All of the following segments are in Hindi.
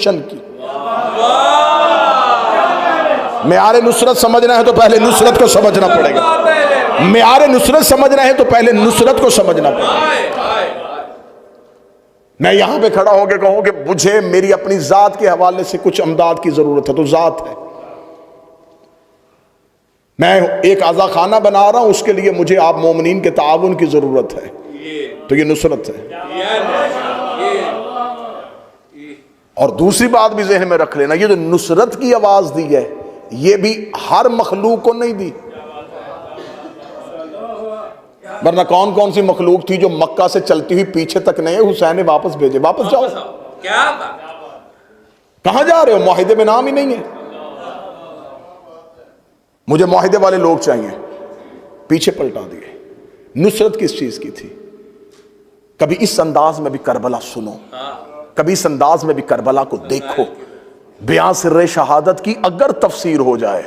रोशन की। मेयारे नुसरत समझना है तो पहले नुसरत को समझना पड़ेगा। मेयारे नुसरत समझना है तो पहले नुसरत को समझना पड़ेगा। मैं यहां पे खड़ा होकर कहूं कि मुझे मेरी अपनी जात के हवाले से कुछ अमदाद की जरूरत है, तो जात है। मैं एक आज़ा खाना बना रहा हूं, उसके लिए मुझे आप मोमिनीन के ताउन की जरूरत है, तो ये नुसरत है। और दूसरी बात भी ज़हन में रख लेना, ये जो नुसरत की आवाज दी है ये भी हर मखलूक को नहीं दी, वरना कौन कौन सी मखलूक थी जो मक्का से चलती हुई पीछे तक नहीं, हुसैन ने वापस भेजे, वापस जाओ। क्या कहां जा रहे हो? मुआहिदे में नाम ही नहीं है। मुझे मुआहिदे वाले लोग चाहिए, पीछे पलटा दिए। नुसरत किस चीज की थी? कभी इस अंदाज में भी करबला सुनो, कभी इस अंदाज में भी करबला को देखो। बयां सिर्रे शहादत की अगर तफसीर हो जाए,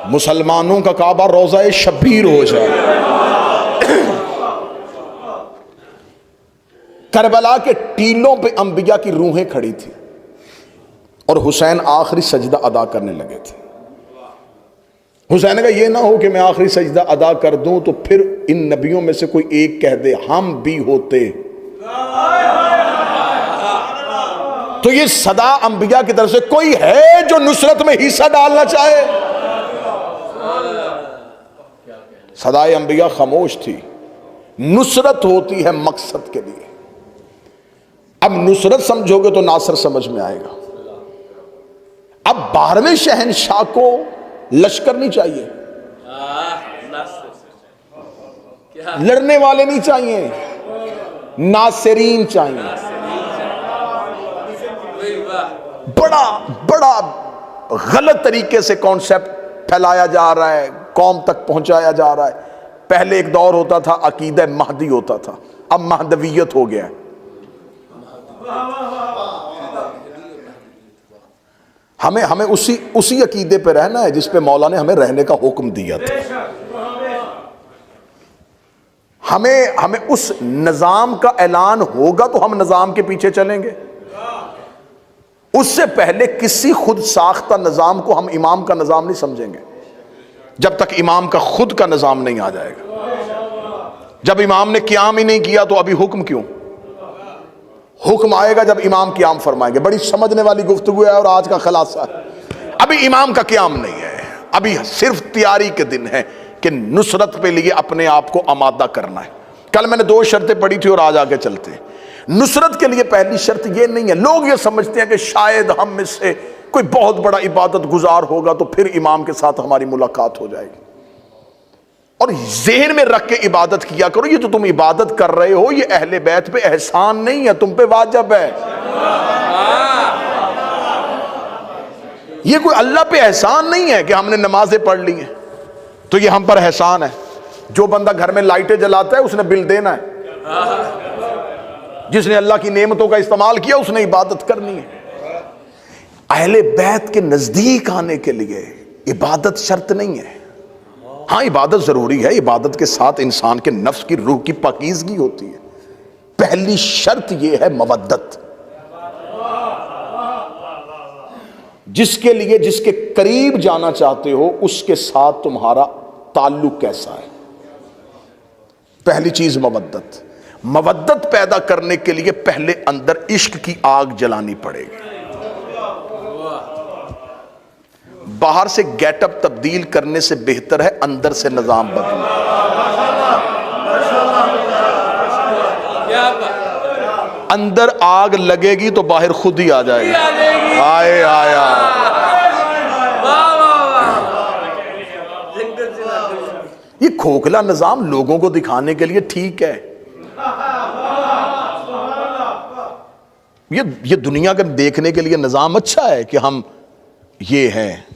मुसलमानों का काबा रोज़ा शबीर हो जाए। करबला के टीलों पे अंबिया की रूहें खड़ी थी और हुसैन आखिरी सजदा अदा करने लगे थे। हुसैन का ये ना हो कि मैं आखिरी सजदा अदा कर दूं तो फिर इन नबियों में से कोई एक कह दे हम भी होते, तो ये सदा अंबिया की तरफ से कोई है जो नुसरत में हिस्सा डालना चाहे? सदाए अंबिया खामोश थी। नुसरत होती है मकसद के लिए। अब नुसरत समझोगे तो नासर समझ में आएगा। अब 12वें शहनशाह को लश्कर नहीं चाहिए, लड़ने वाले नहीं चाहिए, नासिरीन चाहिए। बड़ा बड़ा गलत तरीके से कॉन्सेप्ट फैलाया जा रहा है, कौम तक पहुंचाया जा रहा है। पहले एक दौर होता था अकीदा महदी होता था, अब महदवियत हो गया है। हमें उसी अकीदे पे रहना है जिस पे मौला ने हमें रहने का हुक्म दिया था। हमें उस निजाम का ऐलान होगा तो हम निजाम के पीछे चलेंगे। उससे पहले किसी खुद साख्ता निजाम को हम इमाम का निजाम नहीं समझेंगे जब तक इमाम का खुद का निजाम नहीं आ जाएगा। जब इमाम ने क़याम ही नहीं किया तो अभी हुक्म क्यों? हुक्म आएगा जब इमाम क़याम फरमाएंगे। बड़ी समझने वाली गुफ्तगू है और आज का खलासा है। अभी इमाम का क़याम नहीं है, अभी सिर्फ तैयारी के दिन है कि नुसरत पे लिए अपने आप को आमादा करना है। कल मैंने 2 शर्तें पढ़ी थी और आज आगे चलते हैं। नुसरत के लिए पहली शर्त ये नहीं है, लोग ये समझते हैं कि शायद हम में से कोई बहुत बड़ा इबादत गुजार होगा तो फिर इमाम के साथ हमारी मुलाकात हो जाएगी। और ज़हन में रख के इबादत किया करो, ये जो तुम इबादत कर रहे हो ये अहले बैत पे एहसान नहीं है, तुम पे वाजिब है। ये कोई अल्लाह पे एहसान नहीं है कि हमने नमाजें पढ़ ली हैं तो ये हम पर एहसान है। जो बंदा घर में लाइटें जलाता है उसने बिल देना है, जिसने अल्लाह की नेमतों का इस्तेमाल किया उसने इबादत करनी है। अहले बैत के नजदीक आने के लिए इबादत शर्त नहीं है। हाँ, इबादत जरूरी है, इबादत के साथ इंसान के नफ्स की रूह की पाकीज़गी होती है। पहली शर्त यह है मवद्दत। जिसके लिए जिसके करीब जाना चाहते हो उसके साथ तुम्हारा ताल्लुक कैसा है, पहली चीज मवद्दत। मवद्दत पैदा करने के लिए पहले अंदर इश्क की आग जलानी पड़ेगी। बाहर से गेटअप तब्दील करने से बेहतर है अंदर से निजाम बदलना। अंदर आग लगेगी तो बाहर खुद ही आ जाएगी। आए आया ये खोखला निजाम लोगों को दिखाने के लिए ठीक है। ये दुनिया का देखने के लिए निजाम अच्छा है कि हम ये हैं।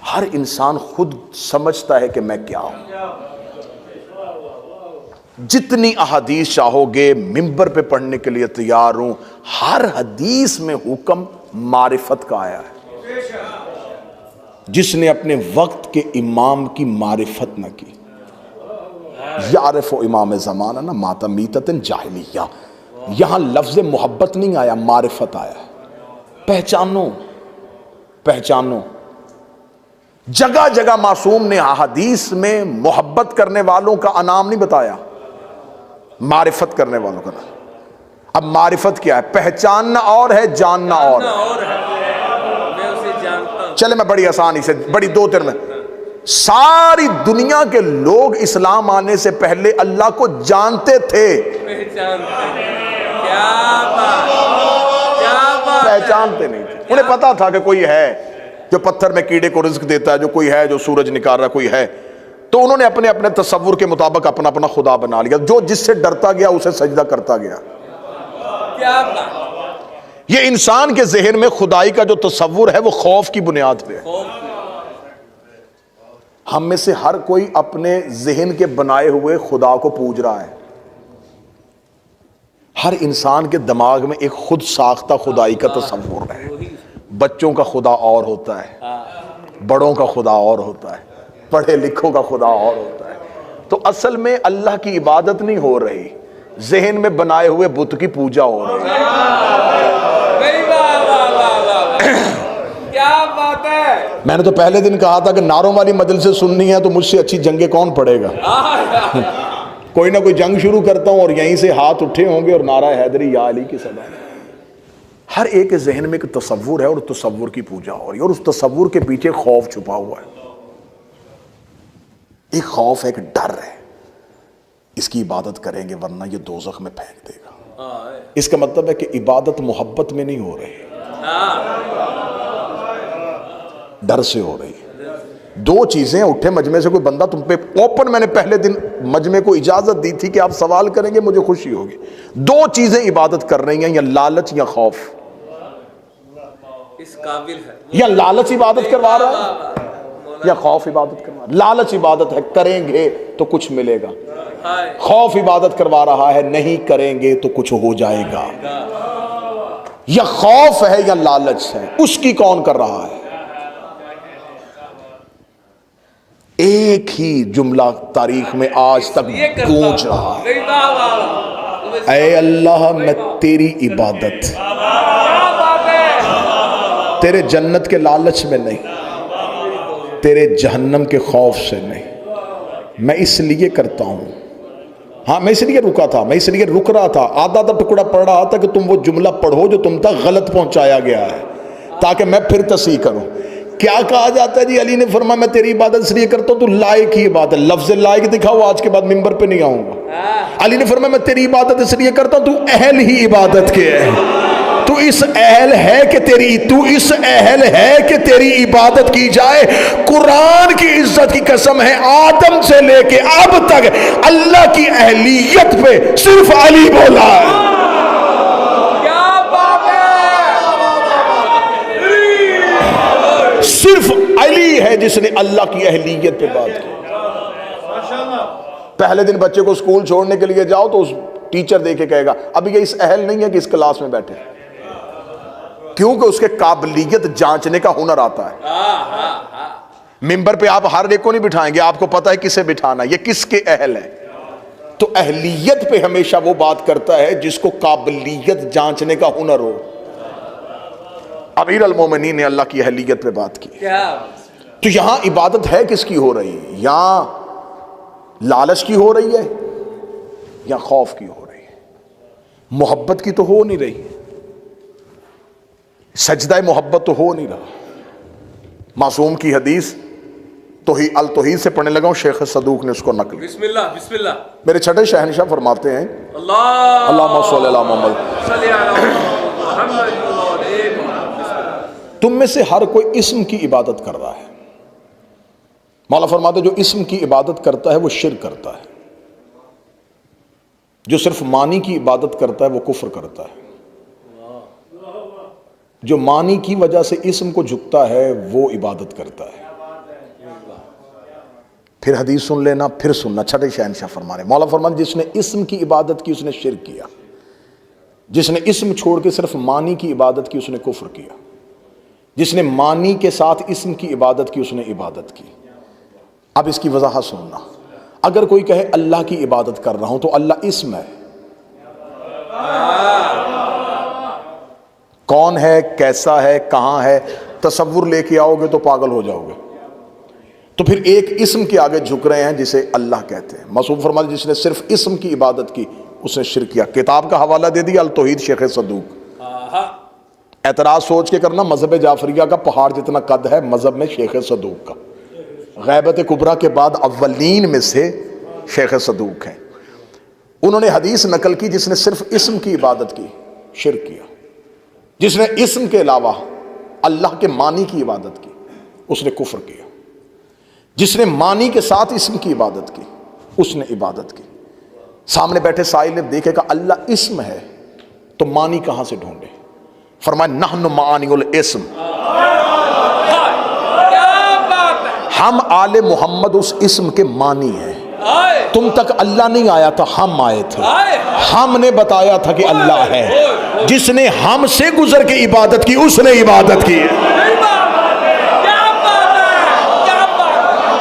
हर इंसान खुद समझता है कि मैं क्या हूं। जितनी अहादीस चाहोगे मिंबर पे पढ़ने के लिए तैयार हूं। हर हदीस में हुक्म मारिफत का आया है। जिसने अपने वक्त के इमाम की मारिफत न की, यारिफ़ो इमाम ज़माना ना माता मीततन जाहिलिया। यहां लफ्ज़ मोहब्बत नहीं आया, मारिफत आया है। पहचानो, पहचानो। जगह जगह मासूम ने हदीस में मोहब्बत करने वालों का नाम नहीं बताया, मारिफत करने वालों का नाम। अब मारिफत क्या है? पहचानना और है, जानना और है। मैं उसे जानता हूं। चले मैं बड़ी आसानी से, बड़ी दो तीन में, सारी दुनिया के लोग इस्लाम आने से पहले अल्लाह को जानते थे, पहचानते। क्या बात, क्या बात। पहचानते नहीं थे। उन्हें पता था कि कोई है जो पत्थर में कीड़े को रिज्क देता है, जो कोई है जो सूरज निकाल रहा, कोई है। तो उन्होंने अपने अपने तसव्वुर के मुताबिक अपना अपना खुदा बना लिया। जो जिससे डरता गया उसे सजदा करता गया। क्या बात। ये इंसान के जहन में खुदाई का जो तसव्वुर है वो खौफ की बुनियाद पे है। हम में से हर कोई अपने जहन के बनाए हुए खुदा को पूज रहा है। हर इंसान के दिमाग में एक खुद साख्ता खुदाई का तसव्वुर है। बच्चों का खुदा और होता है, बड़ों का खुदा और होता है, पढ़े लिखों का खुदा और होता है। तो असल में अल्लाह की इबादत नहीं हो रही, जहन में बनाए हुए बुत की पूजा हो रही है। क्या बात है। मैंने तो पहले दिन कहा था कि नारों वाली मजलिस से सुननी है तो मुझसे अच्छी जंगे कौन पड़ेगा। कोई ना कोई जंग शुरू करता हूं और यहीं से हाथ उठे होंगे और नारा हैदरी या अली की सदा। हर एक के जहन में एक तसव्वुर है और तसव्वुर की पूजा हो रही है और उस तसव्वुर के पीछे खौफ छुपा हुआ है। एक खौफ है, एक डर है, इसकी इबादत करेंगे वरना ये दोज़ख में फेंक देगा। इसका मतलब है कि इबादत मोहब्बत में नहीं हो रही, डर से हो रही है। दो चीजें, उठे मजमे से कोई बंदा तुम पे ओपन, मैंने पहले दिन मजमे को इजाजत दी थी कि आप सवाल करेंगे मुझे खुशी होगी। दो चीजें इबादत कर रही हैं, या लालच या खौफ। इस काबिल है। या लालच इबादत करवा रहा है या खौफ इबादत करवा रहा है। लालच इबादत है, करेंगे तो कुछ मिलेगा। खौफ इबादत करवा रहा है, नहीं करेंगे तो कुछ हो जाएगा। या खौफ है या लालच है, उसकी कौन कर रहा है? एक ही जुमला तारीख में आज तक गूंज रहा है, ऐ अल्लाह मैं तेरी इबादत, तेरे जन्नत के लालच में नहीं, तेरे जहन्नम के खौफ से नहीं, मैं इसलिए करता हूं। हाँ, मैं इसलिए रुका था, मैं इसलिए रुक रहा था, आधा आधा टुकड़ा पढ़ रहा था कि तुम वो जुमला पढ़ो जो तुम तक गलत पहुंचाया गया है, ताकि मैं फिर तस्हीह करूं। क्या कहा जाता है जी? अली ने फरमाया मैं तेरी इबादत इसलिए करता हूं, तू लायक ही इबादत, लफ्ज़ लायक दिखाओ, आज के बाद मिंबर पे नहीं आऊंगा। अली ने फरमाया मैं तेरी इबादत इसलिए करता हूं, तू अहल ही इबादत के है, तू इस अहल है कि तेरी, तू इस अहल है कि तेरी इबादत की जाए। कुरान की इज्जत की कसम है, आदम से लेके अब तक अल्लाह की अहलियत पे सिर्फ अली बोला है। सिर्फ अली है जिसने अल्लाह की अहलियत पे बात की। पहले दिन बच्चे को स्कूल छोड़ने के लिए जाओ तो उस टीचर देखे कहेगा अभी ये इस अहल नहीं है कि इस क्लास में बैठे, क्योंकि उसके काबिलियत जांचने का हुनर आता है। मिंबर पे आप हर एक को नहीं बिठाएंगे, आपको पता है किसे बिठाना, ये किसके अहल है। तो अहलियत पे हमेशा वो बात करता है जिसको काबिलियत जांचने का हुनर हो। अमीर अल मोमिनीन ने अल्लाह की अहलियत पे बात की। तो यहां इबादत है किसकी हो रही है? यहां लालच की हो रही है या खौफ की हो रही है? मोहब्बत की तो हो नहीं रही, सजदा मोहब्बत तो हो नहीं रहा। मासूम की हदीस अल तौहीद से पढ़ने लगा हूं, शेख सदूक ने उसको नकल। बिस्मिल्लाह बिस्मिल्लाह। मेरे छठे शहनशाह फरमाते हैं तुम में से हर कोई इस्म की इबादत कर रहा है। मौला फरमाते जो इस्म की इबादत करता है वो शिर्क करता है, जो सिर्फ मानी की इबादत करता है वो कुफ्र करता है, जो मानी की वजह से इस्म को झुकता है वो इबादत करता है। फिर हदीस सुन लेना, फिर सुनना। छठे शहनशाह फरमा रहे, मौला फरमाते जिसने इस्म की इबादत की उसने शिर्क किया, जिसने इस्म छोड़ के सिर्फ मानी की इबादत की उसने कुफ्र किया, जिसने मानी के साथ इस्म की इबादत की उसने इबादत की। अब इसकी वजाहत सुनना। अगर कोई कहे अल्लाह की इबादत कर रहा हूं तो अल्लाह इस्म है, कौन है, कैसा है, कहाँ है, तसव्वुर लेके आओगे तो पागल हो जाओगे। तो फिर एक इस्म के आगे झुक रहे हैं जिसे अल्लाह कहते हैं। मासूम फरमाते जिसने सिर्फ इस्म की इबादत की उसने शिर्क किया। किताब का हवाला दे दिया, अल तौहीद शेख सदूक। एतराज सोच के करना, मजहब जाफरिया का पहाड़ जितना कद है मजहब में शेख सदूक का। गैबत कुबरा के बाद अव्वलीन में से शेख सदूक हैं। उन्होंने हदीस नकल की, जिसने सिर्फ इस्म की इबादत की शिर्क किया। जिसने इस्म के अलावा अल्लाह के मानी की इबादत की उसने कुफ्र किया। जिसने मानी के साथ इस्म की इबादत की उसने इबादत की। सामने बैठे साइल ने देखेगा अल्लाह इस्म है तो मानी कहां से ढूंढे? फरमाया नहनु मानिउल इस्म, हम आले मोहम्मद उस इस्म के मानी हैं। तुम तक अल्लाह नहीं आया था, हम आए थे। हमने बताया था कि अल्लाह है। जिसने हमसे गुजर के इबादत की उसने इबादत की है।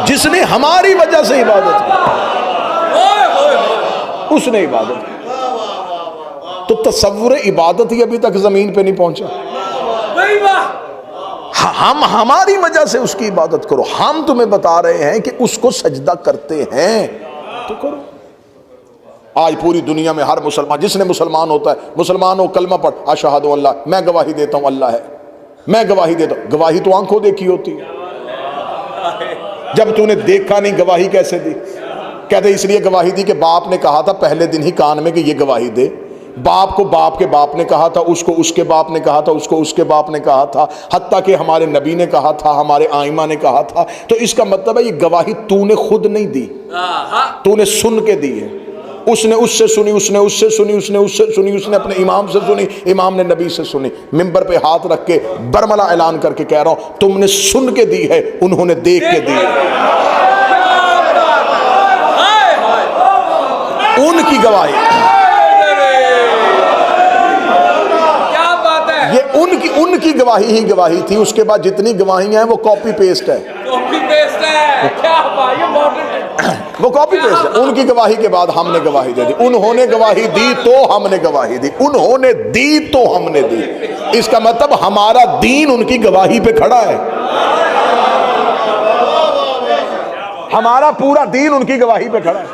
जिसने हमारी वजह से इबादत की उसने इबादत की। तो तसव्वुर इबादत ही अभी तक जमीन पे नहीं पहुंचा। हम हमारी वजह से उसकी इबादत करो। हम तुम्हें बता रहे हैं कि उसको सजदा करते हैं तो करो। आज पूरी दुनिया में हर मुसलमान, जिसने मुसलमान होता है, मुसलमान हो कलमा पढ़ अशहदु अल्लाह, मैं गवाही देता हूं अल्लाह है, मैं गवाही देता हूं। गवाही तो आंखों देखी होती है। जब तूने देखा नहीं गवाही कैसे दी? कहते इसलिए गवाही दी कि बाप ने कहा था पहले दिन ही कान में कि ये गवाही दे। बाप को बाप के बाप ने कहा था, उसको उसके बाप ने कहा था, उसको उसके बाप ने कहा था, हत्ता कि हमारे नबी ने कहा था, हमारे आइमा ने कहा था। तो इसका मतलब है ये गवाही तूने खुद नहीं दी, तूने सुन के दी है। उसने उससे सुनी, उसने उससे सुनी, उसने उससे सुनी, उसने अपने इमाम से सुनी, इमाम ने नबी से सुनी। मिंबर पे हाथ रख के बरमला ऐलान करके कह रहा हूं तुमने सुन के दी है, उन्होंने देख के दी है। उनकी गवाही, क्या बात है, ये उनकी गवाही ही गवाही थी। उसके बाद जितनी गवाहियां हैं वो कॉपी पेस्ट है। कॉपी पेस्ट है। क्या बात, ये मॉडर्न है। वो कॉपी पेस्ट है। उनकी गवाही के बाद हमने गवाही दे दी। उन्होंने गवाही दी तो हमने गवाही दी, उन्होंने दी तो हमने दी। इसका मतलब हमारा दीन उनकी गवाही पे खड़ा है। हमारा पूरा दीन उनकी गवाही पे खड़ा है।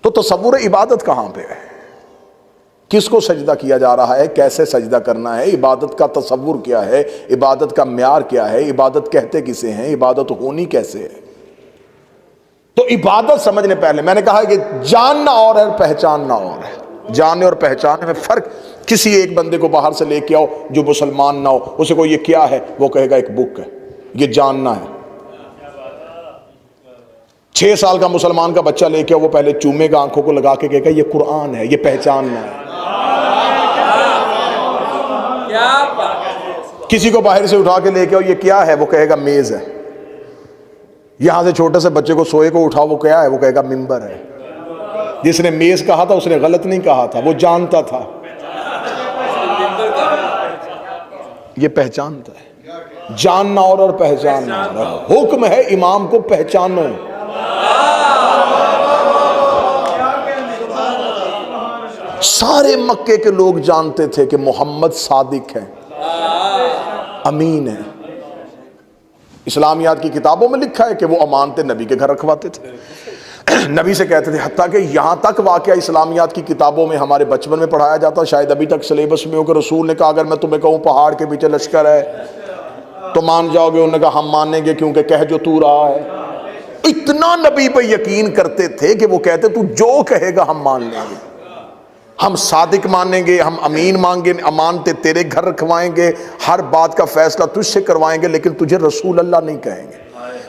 तो तसव्वुर इबादत कहां पे है? किसको सजदा किया जा रहा है, कैसे सजदा करना है, इबादत का तसव्वुर क्या है, इबादत का म्यार क्या है, इबादत कहते किसे हैं, इबादत होनी कैसे है? तो इबादत समझने पहले मैंने कहा कि जानना और है, पहचानना और है। जानने और पहचानने में फर्क। किसी एक बंदे को बाहर से लेके आओ जो मुसलमान ना हो, उसे को ये क्या है, वो कहेगा एक बुक है, ये जानना है। 6 साल का मुसलमान का बच्चा लेके आओ, वो पहले चूमेगा, आंखों को लगा के कहेगा ये कुरान है, ये पहचानना है। किसी को बाहर से उठा के लेके आओ, ये क्या है, वो कहेगा मेज है। यहां से छोटे से बच्चे को सोए को उठाओ, वो क्या है, वो कहेगा मिंबर है। जिसने मेज कहा था उसने गलत नहीं कहा था, वो जानता था, ये पहचानता है। जानना और पहचानना और। हुक्म है इमाम को पहचानो। सारे मक्के के लोग जानते थे कि मोहम्मद सादिक है, अमीन है। इस्लामियात की किताबों में लिखा है कि वो अमानतें नबी के घर रखवाते थे, नबी से कहते थे। हत्ता कि यहाँ तक वाकया इस्लामियात की किताबों में हमारे बचपन में पढ़ाया जाता, शायद अभी तक सिलेबस में हो कि रसूल ने कहा अगर मैं तुम्हें कहूँ पहाड़ के पीछे लश्कर है तो मान जाओगे? उन्होंने कहा हम मानेंगे क्योंकि कह जो तू रहा है। इतना नबी पे यकीन करते थे कि वो कहते तू जो कहेगा हम मान लेंगे, हम सादिक मानेंगे, हम अमीन मांगे, अमानते तेरे घर रखवाएंगे, हर बात का फैसला तुझसे करवाएंगे, लेकिन तुझे रसूल अल्लाह नहीं कहेंगे।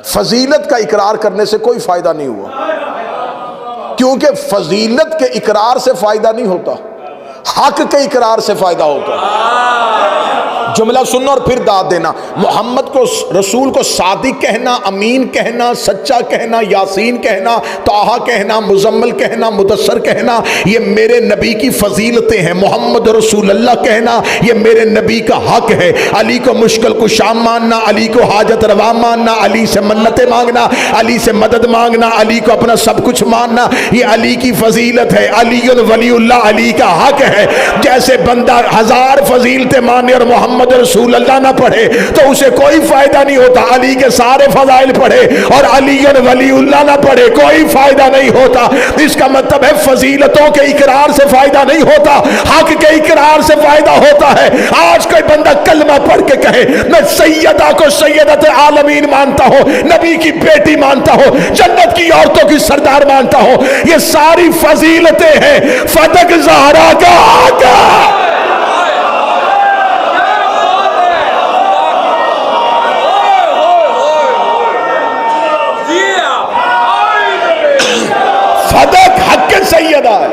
फजीलत का इकरार करने से कोई फायदा नहीं हुआ, क्योंकि फजीलत के इकरार से फायदा नहीं होता, हक के इकरार से फायदा होता। जुमला सुनना और फिर दाद देना। मोहम्मद को, रसूल को सादिक कहना, अमीन कहना, सच्चा कहना, यासीन कहना, ताहा कहना, मुजम्मल कहना, मुदस्सर कहना, ये मेरे नबी की फजीलतें हैं। मोहम्मद रसूलुल्लाह कहना ये मेरे नबी का हक है। अली को मुश्किल कुशा मानना, अली को हाजत रवा मानना, अली से मन्नतें मांगना, अली से मदद मांगना, अली को अपना सब कुछ मानना, ये अली की फजीलत है। अली वलीउल्लाह अली का हक है। जैसे बंदा 1000 फजीलतें माने और मोहम्मद रसूलुल्लाह ना पढ़े तो उसे कोई फायदा नहीं होता। अली के सारे फजाइल पढ़े और अली वलीउल्लाह ना पढ़े, कोई फायदा नहीं होता। इसका मतलब है फजीलतों के इकरार से फायदा नहीं होता, हक के इकरार से फायदा होता है। आज कोई बंदा कलमा पढ़ के कहे मैं सैयदा को सैयदत आलमीन मानता हूं, नबी की बेटी मानता हूं, जन्नत की औरतों की सरदार मानता हूं, ये सारी फजीलतें हैं। फतक ज़हरा का हक है। फतक हक के सैयदा है।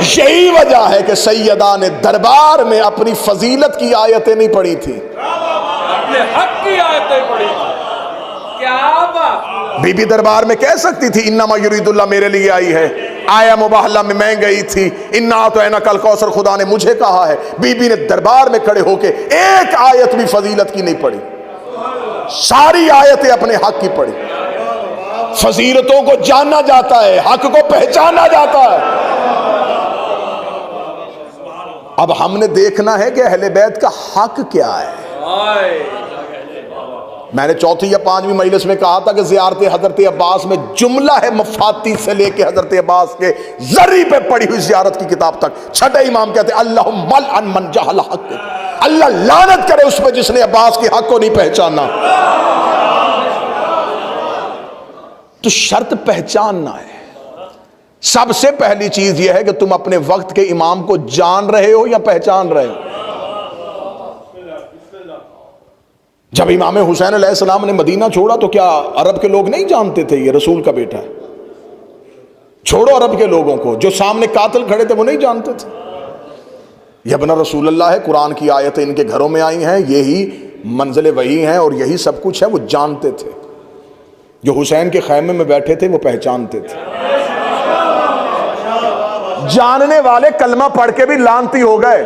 यही वजह है कि सैयदा ने दरबार में अपनी फजीलत की आयतें नहीं पढ़ी थी, अपने हक की आयतें पढ़ी थी। क्या बात। बीबी दरबार में कह सकती थी इन्नमा युरीदुल्लाह मेरे लिए आई है, आया मुबाहला में मैं गई थी, इन्ना तो ऐना कल कौसर खुदा ने मुझे कहा है। बीबी ने दरबार में खड़े होके एक आयत भी फजीलत की नहीं पढ़ी, सारी आयतें अपने हक की पढ़ी। फजीलतों को जानना जाता है, हक को पहचाना जाता है। अब हमने देखना है कि अहले बैत का हक क्या है। मैंने चौथी या 5वीं मजलिस में कहा था कि ज़ियारत हजरत अब्बास में जुमला है मफाती से लेके हजरत अब्बास के जर्री पे पड़ी हुई ज़ियारत की किताब तक। छठे इमाम कहते हैं अल्लाहुम्मा अन मन जहल हक, अल्लाह लानत करे उस पर जिसने अब्बास के हक को नहीं पहचाना। तो शर्त पहचानना है। सबसे पहली चीज यह है कि तुम अपने वक्त के इमाम को जान रहे हो या पहचान रहे हो। जब इमाम हुसैन अलैहिस्सलाम ने मदीना छोड़ा तो क्या अरब के लोग नहीं जानते थे ये रसूल का बेटा है? छोड़ो अरब के लोगों को, जो सामने कातिल खड़े थे वो नहीं जानते थे ये अपना रसूलुल्लाह है, कुरान की आयतें इनके घरों में आई हैं, यही मंजिल वही हैं और यही सब कुछ है। वो जानते थे। जो हुसैन के खैमे में बैठे थे वो पहचानते थे। जानने वाले कलमा पढ़ के भी लानती हो गए।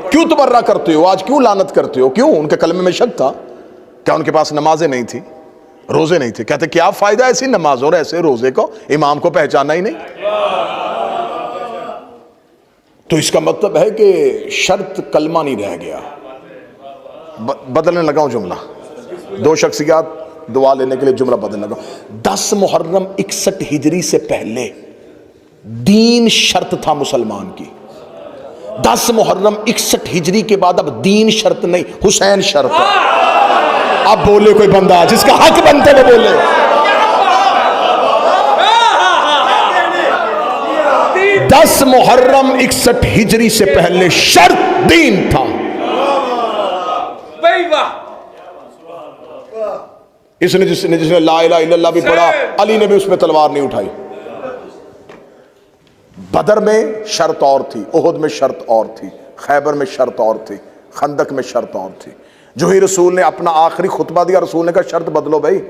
क्यों तबर्रा करते हो आज, क्यों लानत करते हो? क्यों? उनके कलमे में शक था। क्या उनके पास नमाजें नहीं थी, रोजे नहीं थे? कहते क्या फायदा ऐसी नमाजों और ऐसे रोजे को, इमाम को पहचाना ही नहीं। तो इसका मतलब है कि शर्त कलमा नहीं रह गया। बदलने लगाऊं जुमला, 2 शख्सियात दुआ लेने के लिए जुमला बदलने लगा। 10 मुहर्रम 61 हिजरी से पहले दीन शर्त था मुसलमान की। 10 मुहर्रम 61 हिजरी के बाद अब दीन शर्त नहीं, हुसैन शर्त है। अब बोले कोई बंदा जिसका हक बनते वो बोले। 10 मुहर्रम 61 हिजरी से पहले शर्त दीन था। इसने जिसने ला इलाहा इल्लल्लाह भी पढ़ा, अली ने भी उसमें तलवार नहीं उठाई। बदर में शर्त और थी, उहुद में शर्त और थी, खैबर में शर्त और थी, खंदक में शर्त और थी। जो ही रसूल ने अपना आखिरी खुतबा दिया, रसूल ने कहा शर्त बदलो भाई।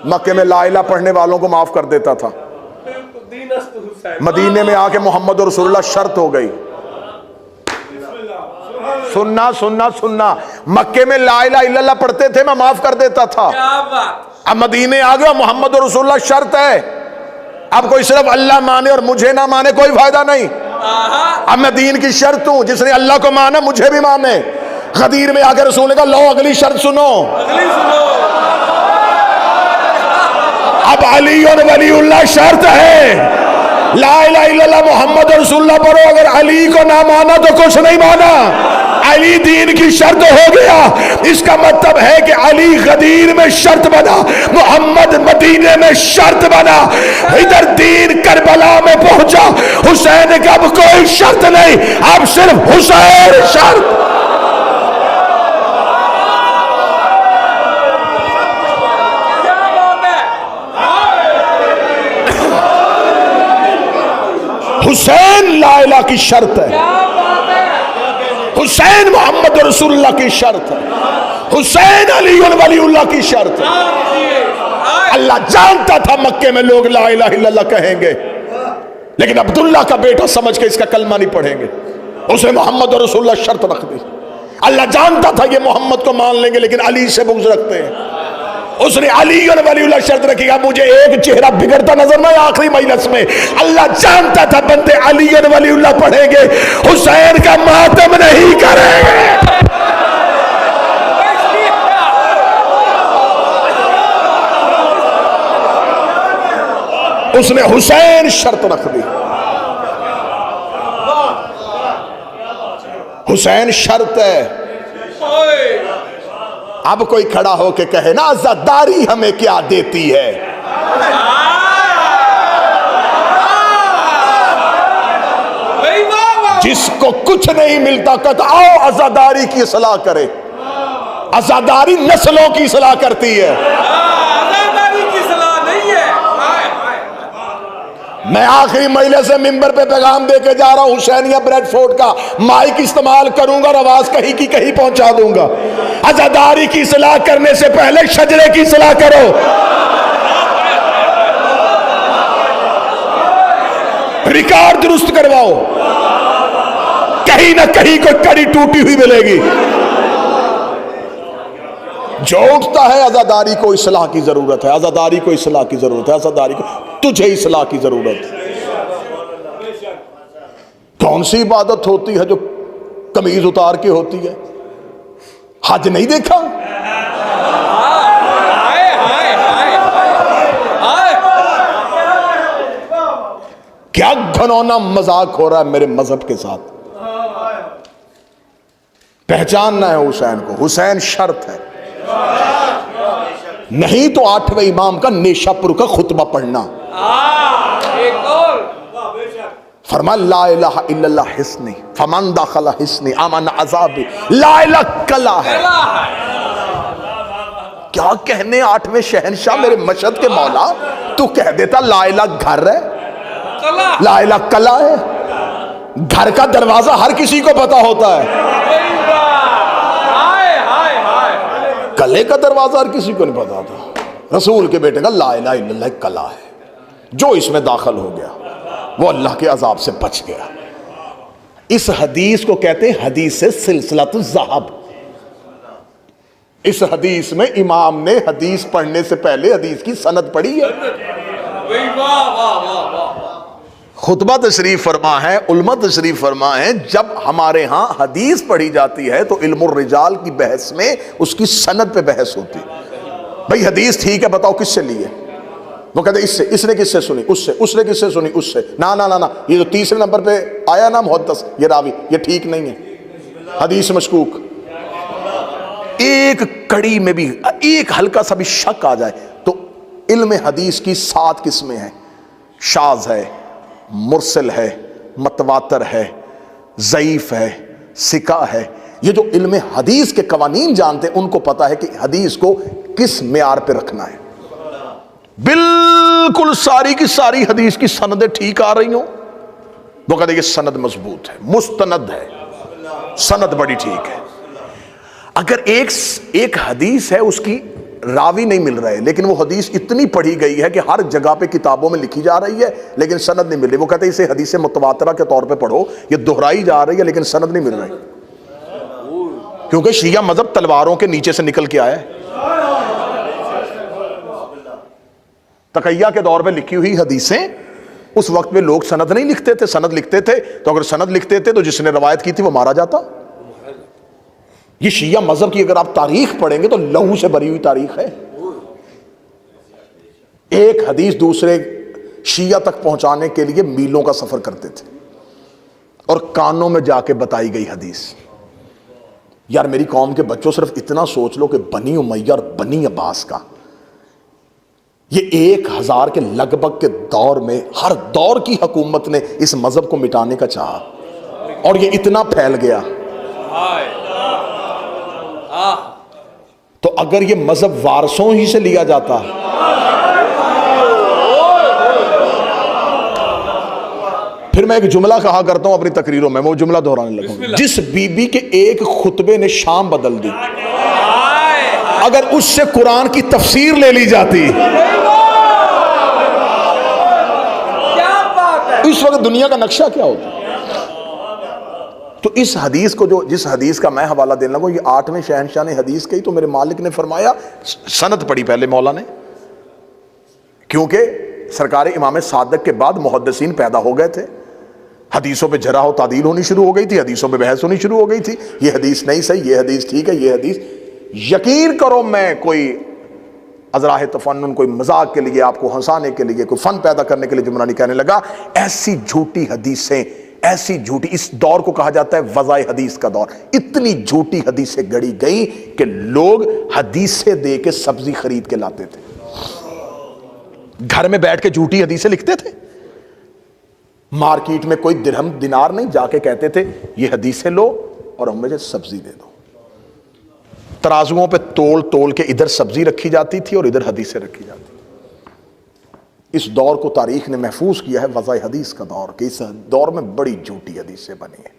मक्के में ला इलाहा पढ़ने वालों को माफ कर देता था, मदीने में आके मोहम्मद रसूलुल्लाह शर्त हो गई। सुनना सुनना सुनना, मक्के में ला इलाहा इल्लल्लाह पढ़ते थे, मैं माफ कर देता था। अब मदीने आ गया, मोहम्मद रसूलुल्लाह शर्त है। अब कोई सिर्फ अल्लाह माने और मुझे ना माने कोई फायदा नहीं। अब मैं दीन की शर्त हूं, जिसने अल्लाह को माना मुझे भी माने। गदीर में आकर रसूल ने कहा लो अगली शर्त सुनो। अब अली और वलीउल्लाह शर्त है। ला इलाहा इल्लल्लाह मोहम्मद रसूलुल्लाह पढ़ो, अगर अली को ना माना तो कुछ नहीं माना। अली दीन की शर्त हो गया। इसका मतलब है कि अली गदीर में शर्त बना, मोहम्मद मदीने में शर्त बना। इधर दीन करबला में पहुंचा, हुसैन का अब कोई शर्त नहीं, अब सिर्फ हुसैन शर्त। हुसैन ला इलाहा की शर्त है, क्या बात है। हुसैन मोहम्मद रसूलुल्लाह की शर्त है, हुसैन अली वलीउल्लाह की शर्त है। अल्लाह जानता था मक्के में लोग ला इलाहा इल्लल्लाह कहेंगे, लेकिन अब्दुल्ला का बेटा समझ के इसका कलमा नहीं पढ़ेंगे, उसने मोहम्मद रसूलुल्लाह शर्त रख दी। अल्लाह जानता था ये मोहम्मद को मान लेंगे लेकिन अली से बुग़्ज़ रखते हैं, उसने अली और वलीउल्लाह शर्त रखी, मुझे एक चेहरा बिगड़ता नजर ना आखिरी मजलिस में। अल्लाह जानता था बंदे अली और वलीउल्लाह पढ़ेंगे, हुसैन का मातम नहीं करेंगे। उसने हुसैन शर्त रख दी। हुसैन शर्त है। अब कोई खड़ा होके कहे ना आजादारी हमें क्या देती है, जिसको कुछ नहीं मिलता कहता आओ आजादारी की सलाह करे। आजादारी नस्लों की सलाह करती है, आजादारी की सलाह नहीं है। मैं आखिरी महीने से मिंबर पे पैगाम देके जा रहा हूं, हुसैनिया ब्रेडफोर्ड का माइक इस्तेमाल करूंगा और आवाज कहीं की कहीं पहुंचा दूंगा। आजादारी की सलाह करने से पहले शजरे की सलाह करो। रिकॉर्ड दुरुस्त करवाओ, कहीं ना कहीं कोई कड़ी टूटी हुई मिलेगी। जो उठता है आजादारी को इस्लाह की जरूरत है, आजादारी को इस्लाह की जरूरत है, आजादारी को तुझे इस्लाह की जरूरत है। कौन सी इबादत होती है जो कमीज उतार के होती है? हज नहीं देखा? क्या घनौना मजाक हो रहा है मेरे मजहब के साथ। पहचानना है हुसैन को, हुसैन शर्त है। नहीं तो 8वें इमाम का नेशापुर का खुतबा पढ़ना। एक और फरमा ला इलाहा इल्लल्लाह हिस्नी फमन दाखला हिस्नी अमन अज़ाबी, ला इलाहा कला है। क्या कहने 8वें शहनशाह मेरे मशहद के मौला, तू कह देता ला इलाहा घर है, ला इलाहा कला है। घर का दरवाजा हर किसी को पता होता है, कले का दरवाजा हर किसी को नहीं पता था। रसूल के बेटे का ला इलाहा इल्लल्लाह कला है, जो इसमें दाखिल हो गया वो अल्लाह के अजाब से बच गया। इस हदीस को कहते हैं हदीस से सिलसिलातुल ज़हब। इस हदीस में इमाम ने हदीस पढ़ने से पहले हदीस की सनद पढ़ी है। खुतबा तशरीफ फरमा है, उलमा तशरीफ फरमा है। जब हमारे यहाँ हदीस पढ़ी जाती है तो इल्मुर रिजाल की बहस में उसकी सनद पे बहस होती है। भाई हदीस ठीक है, बताओ किससे ली है? वो कहते इससे, इसने किससे सुनी, उससे, उसने किससे सुनी, उससे। ना ना ना ना, ये जो तीसरे नंबर पे आया ना मुहद्दिस, ये रावी, ये ठीक नहीं है, हदीस मशकूक। एक कड़ी में भी एक हल्का सा भी शक आ जाए तो इल्म हदीस की 7 किस्में हैं। शाज है, मुरसल है, मतवातर है, ज़ईफ है, सिका है। ये जो इल्म हदीस के कवानीन जानते हैं उनको पता है कि हदीस को किस मेयार पे रखना है। बिल्कुल सारी की सारी हदीस की सनदें ठीक आ रही हो, वो कहते ये सनद मजबूत है, मुस्तनद है, सनद बड़ी ठीक है। अगर एक हदीस है उसकी रावी नहीं मिल रहे, लेकिन वो हदीस इतनी पढ़ी गई है कि हर जगह पे किताबों में लिखी जा रही है लेकिन सनद नहीं मिल रही, वो कहते हैं इसे हदीस मुतवातिरा के तौर पे पढ़ो, ये दोहराई जा रही है लेकिन सनद नहीं मिल रही। क्योंकि शिया मजहब तलवारों के नीचे से निकल के आया है। तकैया के दौर पे लिखी हुई हदीसें, उस वक्त में लोग सनद नहीं लिखते थे, सनद लिखते थे। तो अगर सनद लिखते थे तो जिसने रवायत की थी वो मारा जाता। ये शिया मजहब की अगर आप तारीख पढ़ेंगे तो लहू से भरी हुई तारीख है। एक हदीस दूसरे शिया तक पहुंचाने के लिए मीलों का सफर करते थे और कानों में जाके बताई गई हदीस। यार मेरी कौम के बच्चों, सिर्फ इतना सोच लो कि बनी उमैया और बनी अब्बास का ये 1000 के लगभग के दौर में हर दौर की हुकूमत ने इस मजहब को मिटाने का चाहा और ये इतना फैल गया। तो अगर ये मजहब वारसों ही से लिया जाता फिर मैं एक जुमला कहा करता हूं अपनी तकरीरों में, वो जुमला दोहराने लगा। जिस बीबी के एक खुतबे ने शाम बदल दी, अगर उससे कुरान की तफसीर ले ली जाती, इस वक्त दुनिया का नक्शा क्या होता। तो इस हदीस को, जो जिस हदीस का मैं हवाला देने लगा, ये 8वें शहनशाह ने हदीस कही, तो मेरे मालिक ने फरमाया, सनद पढ़ी पहले मौला ने, क्योंकि सरकार इमाम सादक के बाद मुहद्दिसीन पैदा हो गए थे, हदीसों पे जरा हो तादील होनी शुरू हो गई थी, हदीसों पे बहस होनी शुरू हो गई थी, ये हदीस नहीं सही, ये हदीस ठीक है, ये हदीस। यकीन करो, मैं कोई अजराह तफन्नुन, कोई मजाक के लिए, आपको हंसाने के लिए, कोई फन पैदा करने के लिए जुमला नहीं कहने लगा। ऐसी झूठी हदीसें, ऐसी झूठी, इस दौर को कहा जाता है वज़ाए हदीस का दौर। इतनी झूठी हदीसें गढ़ी गई कि लोग हदीसें दे के सब्जी खरीद के लाते थे, घर में बैठ के झूठी हदीसें लिखते थे। मार्केट में कोई दिरहम दिनार नहीं, जाके कहते थे ये हदीसें लो और हम मुझे सब्जी दे दो। तराजुओं पे तोल तोल के इधर सब्जी रखी जाती थी और इधर हदीसें रखी जाती। इस दौर को तारीख ने महफूज किया है वज़ाए हदीस का दौर, कि इस दौर में बड़ी झूठी हदीसें बनी है।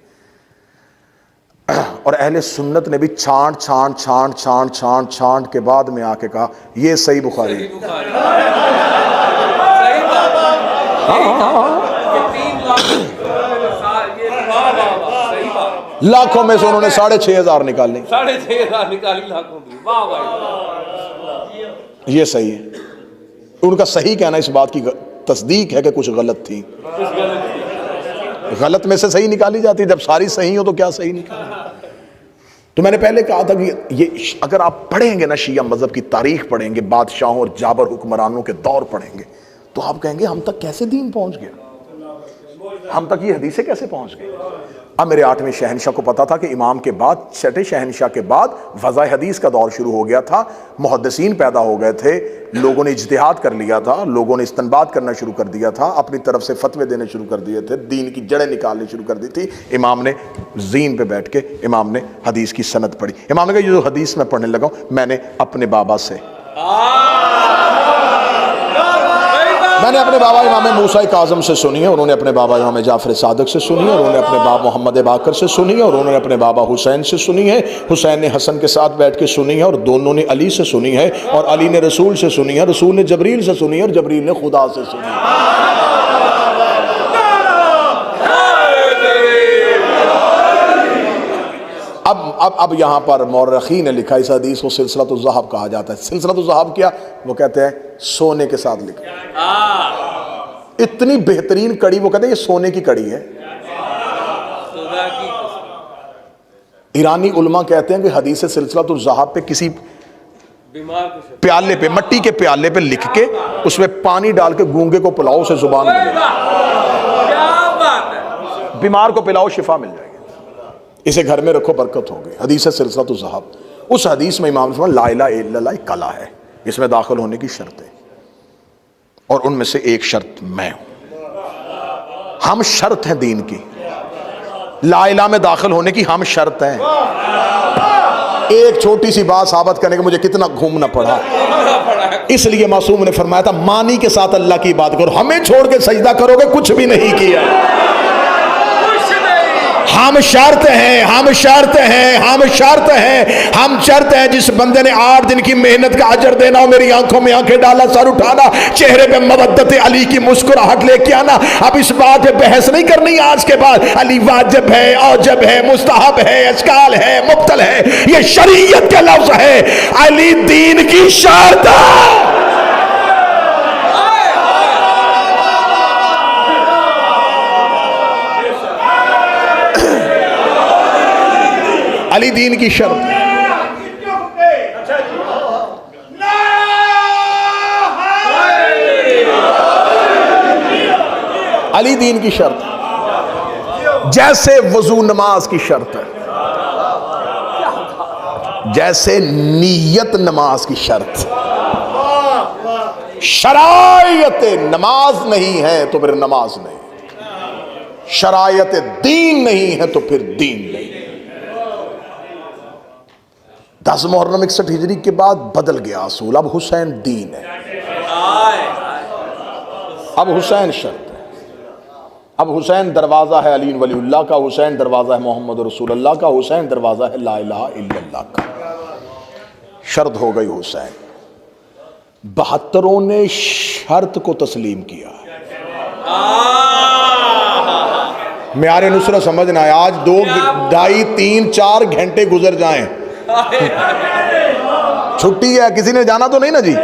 और अहले सुन्नत ने भी छांट छांट छांट छांट छांट छांट के बाद में आके कहा ये सही बुखारी है। लाखों में से उन्होंने 6,500 निकाली, 6,500 निकाली लाखों की। वाह भाई, ये सही है। उनका सही कहना इस बात की तस्दीक है कि कुछ गलत थी, गलत में से सही निकाली जाती। जब सारी सही हो तो क्या सही निकाली। तो मैंने पहले कहा था कि ये अगर आप पढ़ेंगे ना, शिया मजहब की तारीख पढ़ेंगे, बादशाहों और जाबर हुक्मरानों के दौर पढ़ेंगे, तो आप कहेंगे हम तक कैसे दीन पहुंच गया, हम तक ये हदीसें कैसे पहुंच गई। अब मेरे 8वें शहनशाह को पता था कि इमाम के बाद, 6ठे शहनशाह के बाद वज़ाए हदीस का दौर शुरू हो गया था, मुहद्दिसीन पैदा हो गए थे, लोगों ने इज्तिहाद कर लिया था, लोगों ने इस्तंबात करना शुरू कर दिया था, अपनी तरफ से फतवे देने शुरू कर दिए थे, दीन की जड़ें निकालनी शुरू कर दी थी। इमाम ने ज़ीन पे बैठ के इमाम ने हदीस की सनद पढ़ी। इमाम ने कहा ये जो हदीस मैं पढ़ने लगा हूँ, मैंने अपने बाबा से, मैंने अपने बाबा इमाम मूसा काज़म से सुनी है, उन्होंने अपने बाबा इमाम जाफ़र सादिक से सुनी है, उन्होंने अपने बाबा मोहम्मद बाकर से सुनी है, और उन्होंने अपने बाबा हुसैन से सुनी है, हुसैन ने हसन के साथ बैठ के सुनी है, और दोनों ने अली से सुनी है, और अली ने रसूल से सुनी है, रसूल ने जबरील से सुनी है, और जबरील ने खुदा से सुनी है। अब यहाँ पर मौरखी ने लिखा, इस हदीस को सिलसिलतुल ज़हब कहा जाता है। सिलसिलतुल ज़हब क्या, वो कहते हैं सोने के साथ लिखा, इतनी बेहतरीन कड़ी, वो कहते हैं ये सोने की कड़ी है। ईरानी उलमा कहते हैं कि हदीस सिलसिलतुल ज़हब पे किसी प्याले पे, मट्टी के प्याले पे लिख के उसमें पानी डाल के गूंगे को पिलाओ, उसे जुबान मिले, बीमार को पिलाओ, शिफा मिल जाएगी, इसे घर में रखो, बरकत हो गई। हदीस सिलसिलतुल ज़हब, उस हदीस में इमाम ने ला इलाहा इल्लल्लाह एक कला है, इसमें दाखिल होने की शर्तें, और उनमें से एक शर्त मैं हूं। हम शर्त हैं दीन की, ला इलाहा में दाखिल होने की हम शर्त हैं। एक छोटी सी बात साबित करने के मुझे कितना घूमना पड़ा, इसलिए मासूम ने फरमाया था मानी के साथ अल्लाह की बात करो, हमें छोड़ के सजदा करोगे कुछ भी नहीं किया। हम शर्त हैं, हम शर्त हैं, हम शर्त हैं, हम शर्त हैं। जिस बंदे ने 8 दिन की मेहनत का अजर देना हो, मेरी आंखों में आंखें डाला, सर उठाना, चेहरे पे मवद्दत अली की मुस्कुराहट लेके आना। अब इस बात पे बहस नहीं करनी आज के बाद, अली वाजिब है, औजब है, मुस्तहब है, अशकाल है, मुब्तल है, ये शरीयत के लफ्ज है। अली दीन की शर्त है। अली दीन की शर्त, अली दीन की शर्त, जैसे वजू नमाज की शर्त है, जैसे नीयत नमाज की शर्त। शरायत नमाज नहीं है तो फिर नमाज नहीं, शरायत दीन नहीं है तो फिर दीन नहीं। 10 मुहर्रम 61 हिजरी के बाद बदल गया असूल, अब हुसैन दीन है, अब हुसैन शर्त है, अब हुसैन दरवाज़ा है अली वलीउल्लाह का, हुसैन दरवाज़ा है मोहम्मद रसूलुल्लाह का, हुसैन दरवाज़ा है ला इलाहा इल्लल्लाह का। शर्त हो गई हुसैन। 72 ने शर्त को तस्लीम किया। म्यारे नुसरत समझना है, आज 2, 2.5, 3, 4 घंटे गुजर जाएं, छुट्टी है, किसी ने जाना तो नहीं ना जी,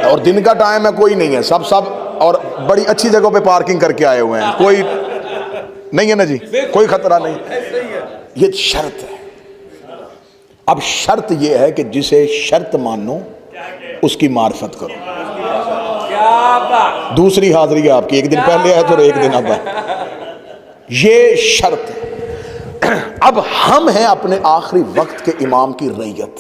और दिन का टाइम है, कोई नहीं है, सब और बड़ी अच्छी जगह पे पार्किंग करके आए हुए हैं, कोई नहीं है ना जी, कोई खतरा नहीं। ये शर्त है। अब शर्त ये है कि जिसे शर्त मानो उसकी मार्फत करो। दूसरी हाजिरी है आपकी, एक दिन पहले है तो एक दिन अब है, ये शर्त है। अब हम हैं अपने आखिरी वक्त के इमाम की रैयत।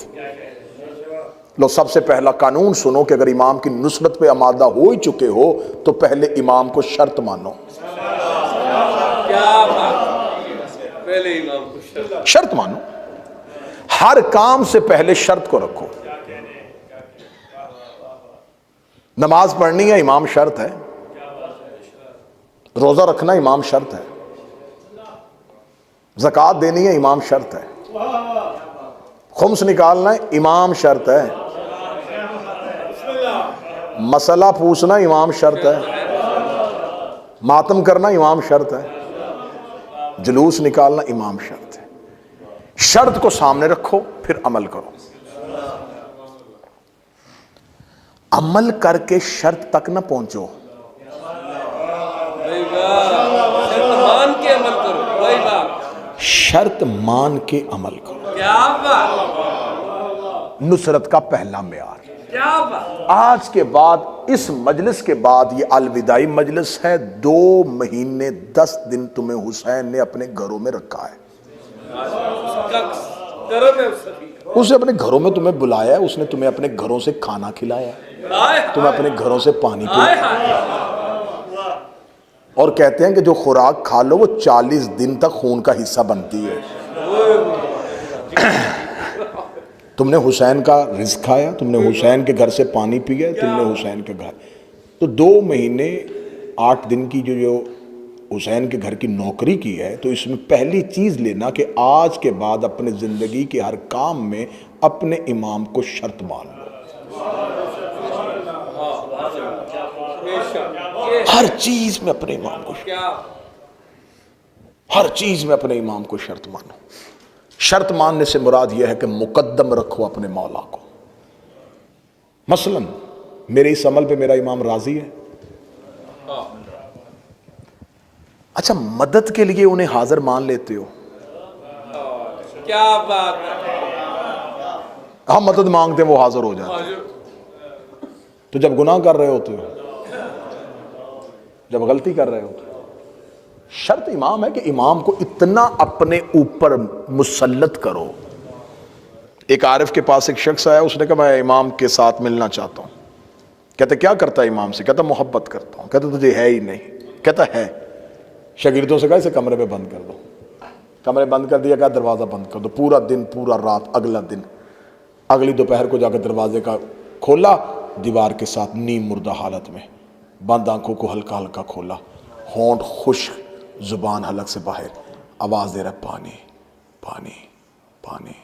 लो, सबसे पहला कानून सुनो कि अगर इमाम की नुसरत पे आमादा हो ही चुके हो तो पहले इमाम को शर्त मानो। क्या बात, पहले इमाम को शर्त मानो। हर काम से पहले शर्त को रखो। नमाज पढ़नी है, इमाम शर्त है। रोजा रखना इमाम शर्त है। ज़कात देनी है, इमाम शर्त है। खुम्स निकालना है, इमाम शर्त है। मसला पूछना इमाम शर्त है। मातम करना इमाम शर्त है। जुलूस निकालना इमाम शर्त है। शर्त को सामने रखो, फिर अमल करो। अमल करके शर्त तक ना पहुंचो, मान के अमल करो। वही बात, शर्त मान के अमल करो। क्या बात, नुसरत का पहला मेयार। क्या बात। आज के बाद, इस मजलिस के बाद, ये अलविदाई मजलिस है। 2 महीने 10 दिन तुम्हें हुसैन ने अपने घरों में रखा है। उसने अपने घरों में तुम्हें बुलाया है, उसने तुम्हें अपने घरों से खाना खिलाया है, तुम्हें अपने घरों से पानी पिलाया। और कहते हैं कि जो खुराक खा लो वो 40 दिन तक खून का हिस्सा बनती है। तुमने हुसैन का रिज़्क़ खाया, तुमने हुसैन के घर से पानी पिया, तुमने हुसैन के घर। तो 2 महीने 8 दिन की जो हुसैन के घर की नौकरी की है, तो इसमें पहली चीज़ लेना कि आज के बाद अपने ज़िंदगी के हर काम में अपने इमाम को शर्त मान लो। हर चीज़ में अपने इमाम को, हर चीज़ में अपने इमाम को शर्त मानो। शर्त मानने से मुराद यह है कि मुकद्दम रखो अपने मौला को। मसलन मेरे इस अमल पे मेरा इमाम राजी है, अच्छा, मदद के लिए उन्हें हाजिर मान लेते हो। क्या बात है। हम मदद मांगते हैं, वो हाजिर हो जाते। तो जब गुनाह कर रहे होते हो, जब गलती कर रहे होते, शर्त इमाम है कि इमाम को इतना अपने ऊपर मुसल्लत करो। एक आरिफ के पास एक शख्स आया, उसने कहा मैं इमाम के साथ मिलना चाहता हूं। कहते क्या करता है इमाम से? कहता मोहब्बत करता हूं। कहता तुझे है ही नहीं? कहता है। शागिर्दों से कहा इसे कमरे में बंद कर दो। कमरे बंद कर दिया, कहा दरवाज़ा बंद कर दो। पूरा दिन, पूरा रात, अगला दिन, अगली दोपहर को जाकर दरवाजे का खोला, दीवार के साथ नीम मुर्दा हालत में, बंद आंखों को हल्का हल्का खोला, होंठ खुश्क, जुबान हलक से बाहर, आवाज़ दे रहा पानी पानी पानी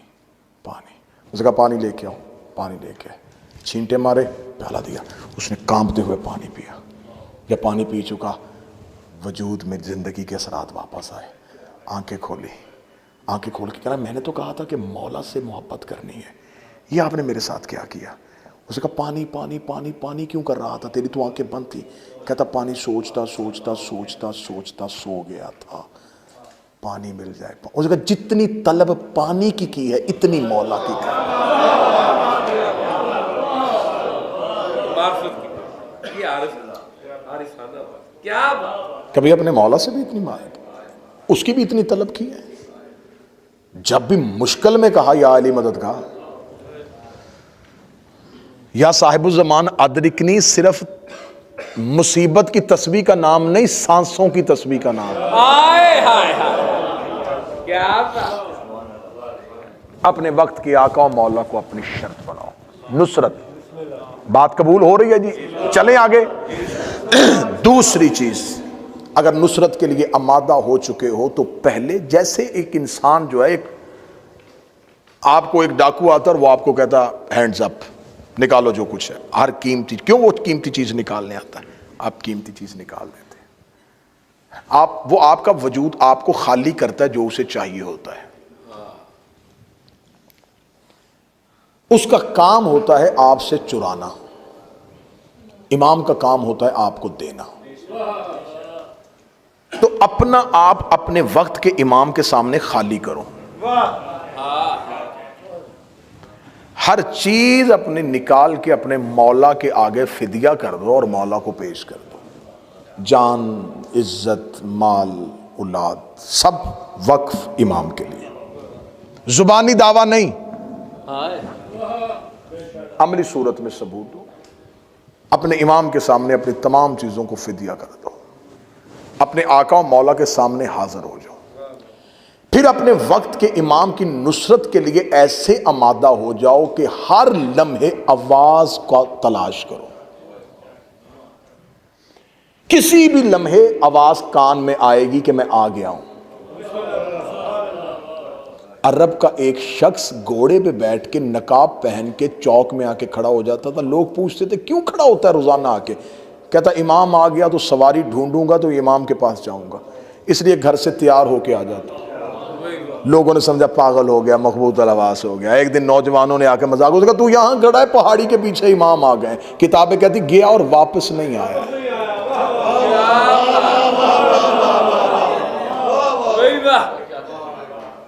पानी। उसने कहा पानी लेके आओ। पानी लेके आए, छींटे मारे, प्याला दिया, उसने कांपते हुए पानी पिया। जब पानी पी चुका, वजूद में ज़िंदगी के असरात वापस आए। आंखें खोली, आंखें खोल के कहा मैंने तो कहा था कि मौला से मोहब्बत करनी है, ये आपने मेरे साथ क्या किया? उसने कहा पानी पानी पानी पानी क्यों कर रहा था? तेरी तो आंखें बंद थी। कहता पानी सोचता सोचता सोचता सोचता सो गया था, पानी मिल जाए। उसने कहा जितनी तलब पानी की है, इतनी मौला की कर। कभी अपने मौला से भी इतनी मांग, उसकी भी इतनी तलब की है। जब भी मुश्किल में कहा या अली मददगार, या साहिबुज़्ज़मान अदरिकनी, सिर्फ मुसीबत की तस्बीह का नाम नहीं, सांसों की तस्बीह का नाम। हाय हाय हाय, क्या अपने वक्त के आका और मौला को अपनी शर्त बनाओ। नुसरत, बात कबूल हो रही है जी? चलें आगे। दूसरी चीज, अगर नुसरत के लिए आमादा हो चुके हो तो पहले, जैसे एक इंसान जो है, एक आपको एक डाकू आता है और वो आपको कहता हैंड्स अप, निकालो जो कुछ है, हर कीमती, क्यों वो कीमती चीज निकालने आता है? आप कीमती चीज निकाल देते हैं। आप, वो आपका वजूद आपको खाली करता है जो उसे चाहिए होता है। उसका काम होता है आपसे चुराना, इमाम का काम होता है आपको देना। तो अपना आप अपने वक्त के इमाम के सामने खाली करो, हर चीज अपने निकाल के अपने मौला के आगे फिदिया कर दो और मौला को पेश कर दो। जान, इज्जत, माल, औलाद सब वक्फ इमाम के लिए। जुबानी दावा नहीं, अमली सूरत में सबूत दो। अपने इमाम के सामने अपनी तमाम चीजों को फिदिया कर दो, अपने आका और मौला के सामने हाजिर हो जाओ। फिर अपने वक्त के इमाम की नुसरत के लिए ऐसे आमादा हो जाओ कि हर लम्हे आवाज को तलाश करो। किसी भी लम्हे आवाज कान में आएगी कि मैं आ गया हूं। अरब का एक शख्स घोड़े पे बैठ के नकाब पहन के चौक में आके खड़ा हो जाता था। लोग पूछते थे क्यों खड़ा होता है रोजाना आके? कहता इमाम आ गया तो सवारी ढूंढूंगा तो इमाम के पास जाऊंगा, इसलिए घर से तैयार होके आ जाता। लोगों ने समझा पागल हो गया, मखबूत अलवास हो गया। एक दिन नौजवानों ने आके मजाक उसका, तू यहां खड़ा है, पहाड़ी के पीछे इमाम आ गए। किताबें कहती गया और वापस नहीं आया।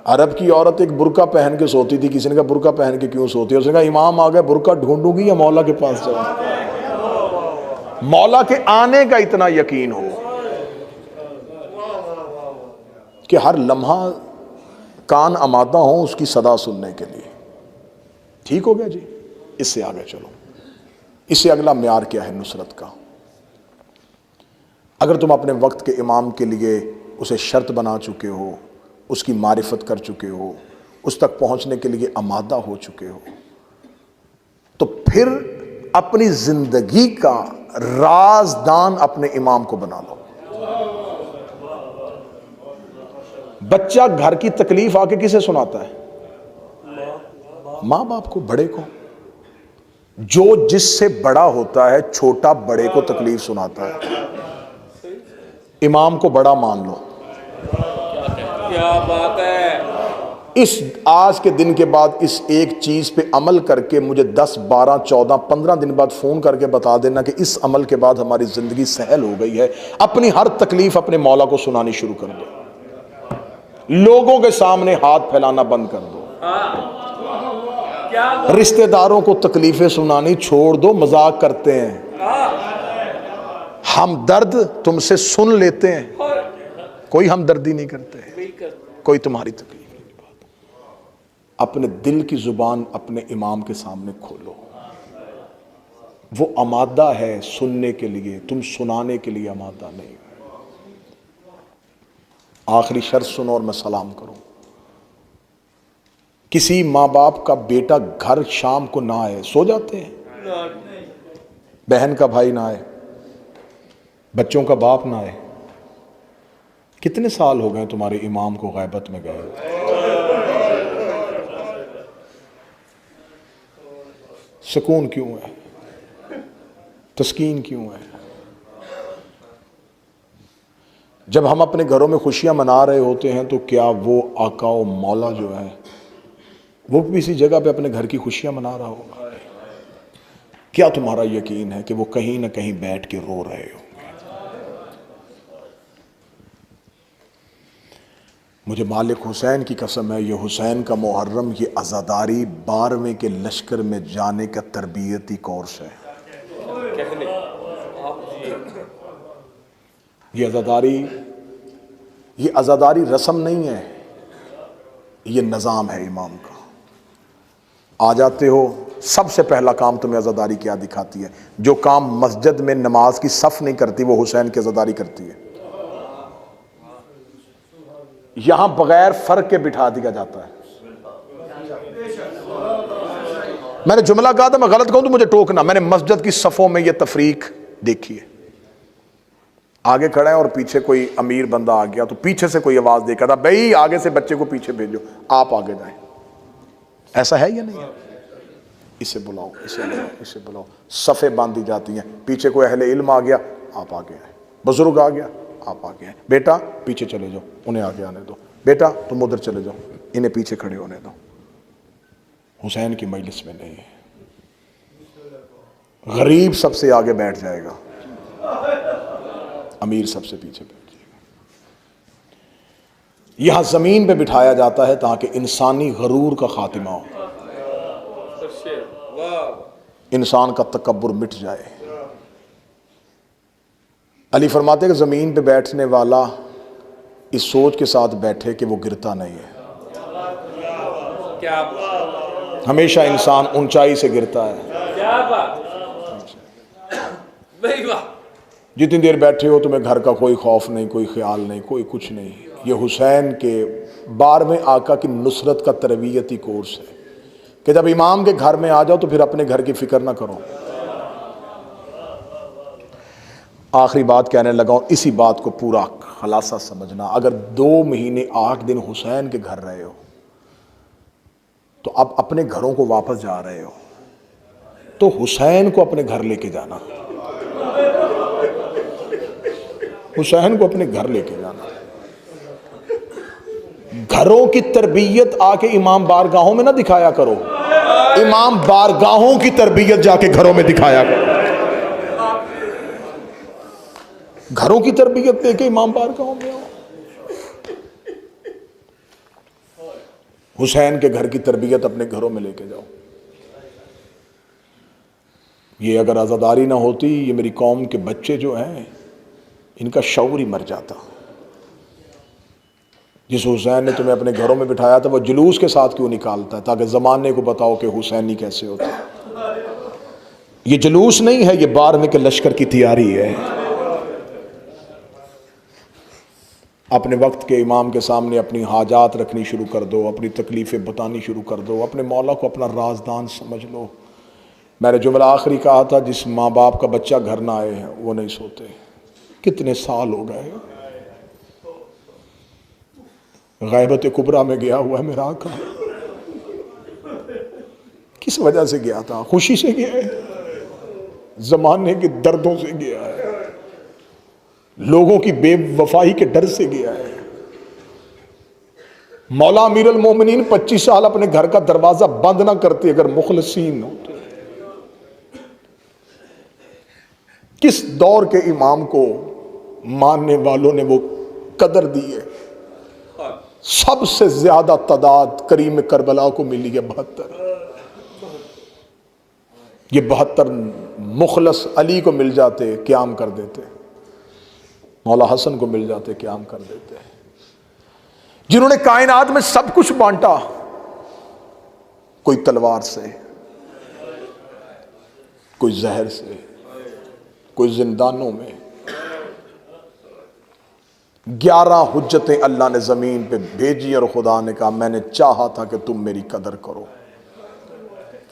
अरब की औरत एक बुरका पहन के सोती थी। किसी ने कहा बुरका पहन के क्यों सोती है? उसने कहा इमाम आ गए, बुरका ढूंढूंगी या मौला के पास जाऊंगी। मौला के आने का इतना यकीन हो कि हर लम्हा कान आमादा हो उसकी सदा सुनने के लिए। ठीक हो गया जी? इससे आगे चलो। इससे अगला म्यार क्या है नुसरत का? अगर तुम अपने वक्त के इमाम के लिए उसे शर्त बना चुके हो, उसकी मारिफत कर चुके हो, उस तक पहुंचने के लिए आमादा हो चुके हो, तो फिर अपनी जिंदगी का राजदान अपने इमाम को बना लो। बच्चा घर की तकलीफ आके किसे सुनाता है? मां बाप को, बड़े को। जो जिससे बड़ा होता है छोटा बड़े को तकलीफ सुनाता है। इमाम को बड़ा मान लो। क्या बात है। इस आज के दिन के बाद इस एक चीज पे अमल करके मुझे 10, 12, 14, 15 दिन बाद फोन करके बता देना कि इस अमल के बाद हमारी जिंदगी सहल हो गई है। अपनी हर तकलीफ अपने मौला को सुनानी शुरू कर दो। लोगों के सामने हाथ फैलाना बंद कर दो। रिश्तेदारों को तकलीफें सुनानी छोड़ दो। मजाक करते हैं, हम दर्द तुमसे सुन लेते हैं, कोई हमदर्दी नहीं करते, कोई तुम्हारी तकलीफ नहीं बात। अपने दिल की जुबान अपने इमाम के सामने खोलो। वो आमादा है सुनने के लिए, तुम सुनाने के लिए आमादा नहीं। आखिरी शर्त सुनो और मैं सलाम करूं। किसी माँ बाप का बेटा घर शाम को ना आए, सो जाते हैं। बहन का भाई ना आए, बच्चों का बाप ना आए। कितने साल हो गए तुम्हारे इमाम को गैबत में गए? सुकून क्यों है? तस्कीन क्यों है? जब हम अपने घरों में खुशियां मना रहे होते हैं तो क्या वो आका और मौला जो है वो भी इसी जगह पे अपने घर की खुशियां मना रहा होगा? क्या तुम्हारा यकीन है कि वो कहीं ना कहीं बैठ के रो रहे होंगे? मुझे मालिक हुसैन की कसम है, ये हुसैन का मुहर्रम, ये अज़ादारी 12वें के लश्कर में जाने का तरबियती कोर्स है। ये अज़ादारी रस्म नहीं है, ये निज़ाम है इमाम का। आ जाते हो, सबसे पहला काम तुम्हें अज़ादारी क्या दिखाती है? जो काम मस्जिद में नमाज की सफ़ नहीं करती वो हुसैन की अज़ादारी करती है। यहां बगैर फर्क के बिठा दिया जाता है। मैंने जुमला कहा था, मैं गलत कहूं तो मुझे टोकना। मैंने मस्जिद की सफ़ों में यह तफरीक देखी है। आगे खड़ा है और पीछे कोई अमीर बंदा आ गया तो पीछे से कोई आवाज देकर था, भाई आगे से बच्चे को पीछे भेजो, आप आगे जाएं। ऐसा है या नहीं है? इसे बुलाओ, इसे बुलाओ, इसे बुलाओ, सफ़े बांधी जाती हैं। पीछे कोई अहले इल्म आ गया, आप आगे आए। बुजुर्ग आ गया, आप आगे आए। बेटा पीछे चले जाओ, उन्हें आगे आने दो। बेटा तुम उधर चले जाओ, इन्हें पीछे खड़े होने दो। हुसैन की मजलिस में नहीं है। गरीब सबसे आगे बैठ जाएगा, अमीर सबसे पीछे बैठ जाएगा। यहां जमीन पे बिठाया जाता है ताकि इंसानी गरूर का खातिमा हो, इंसान का तकब्बुर मिट जाए। अली फरमाते कि जमीन पे बैठने वाला इस सोच के साथ बैठे कि वो गिरता नहीं है। क्या हमेशा इंसान ऊंचाई से गिरता है। क्या बात, वाह। जितनी देर बैठे हो तुम्हें घर का कोई खौफ नहीं, कोई ख्याल नहीं, कोई कुछ नहीं। ये हुसैन के 12वें आका की नुसरत का तरबियती कोर्स है कि जब इमाम के घर में आ जाओ तो फिर अपने घर की फिक्र ना करो। आखिरी बात कहने लगा हूं, इसी बात को पूरा खलासा समझना। अगर 2 महीने 8 दिन हुसैन के घर रहे हो तो अब अपने घरों को वापस जा रहे हो तो हुसैन को अपने घर लेके जाना, हुसैन को अपने घर लेके जाना। घरों की तरबियत आके इमाम बारगाहों में ना दिखाया करो, इमाम बारगाहों की तरबियत जाके घरों में दिखाया करो। घरों की तरबियत देके इमाम बारगाहों में आओ। हुसैन के घर की तरबियत अपने घरों में लेके जाओ। ये अगर आज़ादारी ना होती, ये मेरी कौम के बच्चे जो हैं इनका शऊर ही मर जाता। जिस हुसैन ने तुम्हें अपने घरों में बिठाया था वो जुलूस के साथ क्यों निकालता है? ताकि ज़माने को बताओ कि हुसैनी कैसे होता है। ये जुलूस नहीं है, ये 12वें के लश्कर की तैयारी है। अपने वक्त के इमाम के सामने अपनी हाजात रखनी शुरू कर दो, अपनी तकलीफ़ें बतानी शुरू कर दो, अपने मौला को अपना राजदान समझ लो। मैंने जुमला आखिरी कहा था, जिस माँ बाप का बच्चा घर ना आए हैं वो नहीं सोते। कितने साल हो गए, गैबत कुबरा में गया हुआ है मेरा आका। किस वजह से गया था? खुशी से गया है, जमाने के दर्दों से गया है, लोगों की बेवफाई के डर से गया है। मौला अमीर अल मोमिनीन 25 साल अपने घर का दरवाजा बंद ना करते अगर मुखलसीन होते। किस दौर के इमाम को मानने वालों ने वो कदर दी है? सबसे ज्यादा तादाद करीम करबला को मिली है 72। ये 72 मुखलस अली को मिल जाते क़याम कर देते, मौला हसन को मिल जाते क़याम कर देते, जिन्होंने कायनात में सब कुछ बांटा। कोई तलवार से, कोई जहर से, कोई जिंदानों में। 11 हुज्जतें अल्लाह ने जमीन पे भेजी और खुदा ने कहा मैंने चाहा था कि तुम मेरी कदर करो।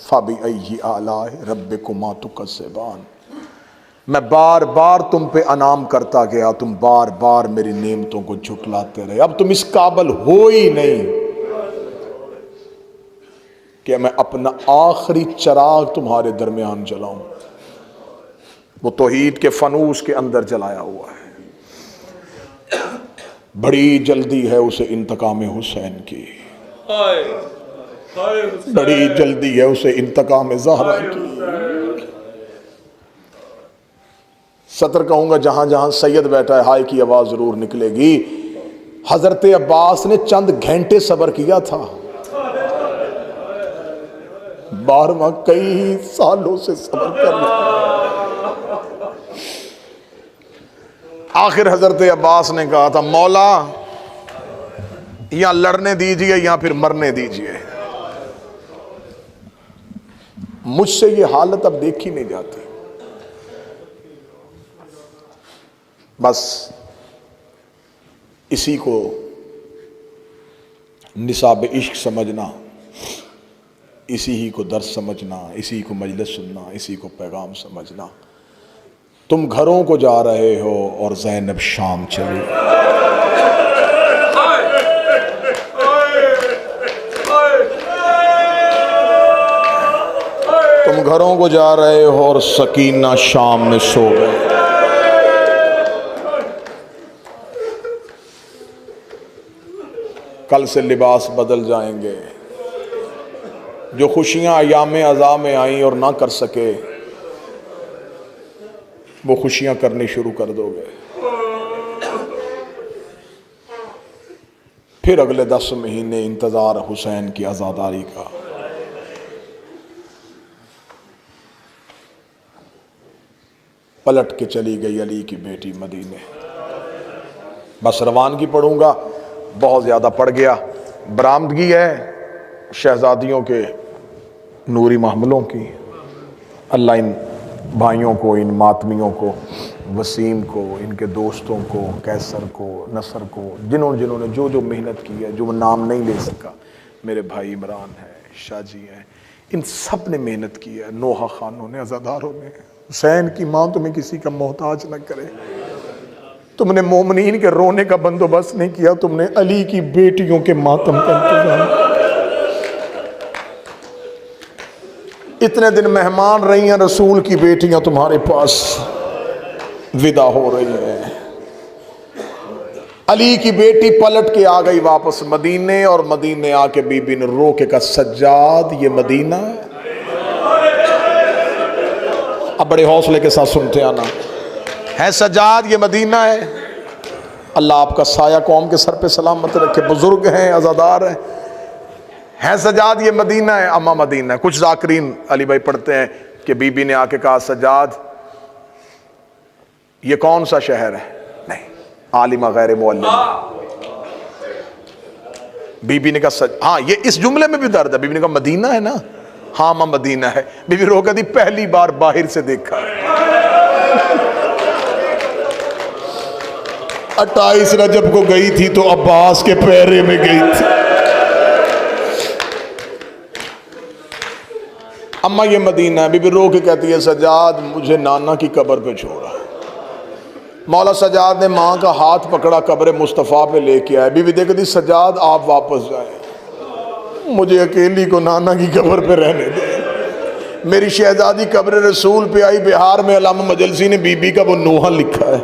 फाबी अय्यी आलाए रब्बिकुमा तुकज़्ज़िबान। मैं बार बार तुम पे अनाम करता गया, तुम बार बार मेरी नेमतों को झुटलाते रहे। अब तुम इस काबिल हो ही नहीं कि मैं अपना आखिरी चिराग तुम्हारे दरमियान जलाऊं। वो तौहीद के फनूस के अंदर जलाया हुआ है। बड़ी जल्दी है उसे इंतकाम हुसैन की, बड़ी जल्दी है उसे इंतकाम ज़हरा की। सतर कहूंगा जहां जहां सैयद बैठा है हाय की आवाज जरूर निकलेगी। हजरत अब्बास ने चंद घंटे सब्र किया था, 12वां कई सालों से सब्र कर रहा। आखिर हजरत अब्बास ने कहा था मौला या लड़ने दीजिए या फिर मरने दीजिए, मुझसे ये हालत अब देखी नहीं जाती। बस इसी को निसाब इश्क समझना, इसी ही को दर्स समझना, इसी को मजलिस सुनना, इसी को पैगाम समझना। तुम घरों को जा रहे हो और ज़ैनब शाम चली। तुम घरों को जा रहे हो और सकीना शाम में सो गए। कल से लिबास बदल जाएंगे। जो खुशियां अयाम अज़ा में आई और ना कर सके, वो खुशियां करनी शुरू कर दोगे। फिर अगले 10 महीने इंतजार हुसैन की आज़ादारी का। पलट के चली गई अली की बेटी मदीने। बस रवानगी पढ़ूंगा, बहुत ज़्यादा पड़ गया। बरामदगी है शहजादियों के नूरी महमलों की। अल्लाह इन भाइयों को, इन मातमियों को, वसीम को, इनके दोस्तों को, कैसर को, नसर को, जिन्होंने जो जो मेहनत की है, जो नाम नहीं ले सका, मेरे भाई इमरान है, शाहजी हैं, इन सब ने मेहनत की है। नोहा खानों ने, अज़ादारों ने। हुसैन की माँ तुम्हें किसी का मोहताज न करे। तुमने मोमिनीन के रोने का बंदोबस्त नहीं किया, तुमने अली की बेटियों के मातम का इंतजाम। इतने दिन मेहमान रही हैं रसूल की बेटियां, तुम्हारे पास विदा हो रही हैं। अली की बेटी पलट के आ गई वापस मदीने, और मदीने आके बीबी ने रो के कहा, सज्जाद ये मदीना है। अब बड़े हौसले के साथ सुनते आना, है सज्जाद ये मदीना है। अल्लाह आपका साया कौम के सर पे सलामत रखे। बुजुर्ग हैं, अज़ादार हैं, है सज्जाद ये मदीना है। अम्मा मदीना है। कुछ ज़ाकिरीन अली भाई पढ़ते हैं कि बीबी ने आके कहा, सज्जाद ये कौन सा शहर है? नहीं, आलिमा गैर मुअल्लिम। बीबी ने कहा हाँ, ये इस जुमले में भी दर्द है। बीबी ने कहा मदीना है ना? हाँ मां मदीना है। बीबी रो कहती पहली बार बाहर से देखा। 28 रजब को गई थी तो अब्बास के पैरे में गई थी। अम्मा ये मदीना है। बीबी रो के कहती है, सज्जाद मुझे नाना की कब्र पे छोड़ा। मौला सज्जाद ने माँ का हाथ पकड़ा, कब्र मुस्तफ़ा पे लेके आए। बीबी देखती, सज्जाद आप वापस जाए, मुझे अकेली को नाना की कब्र पे रहने दे। मेरी शहजादी कब्र रसूल पे आई। बिहार में अल्लामा मजलसी ने बीबी का वो नोहा लिखा है।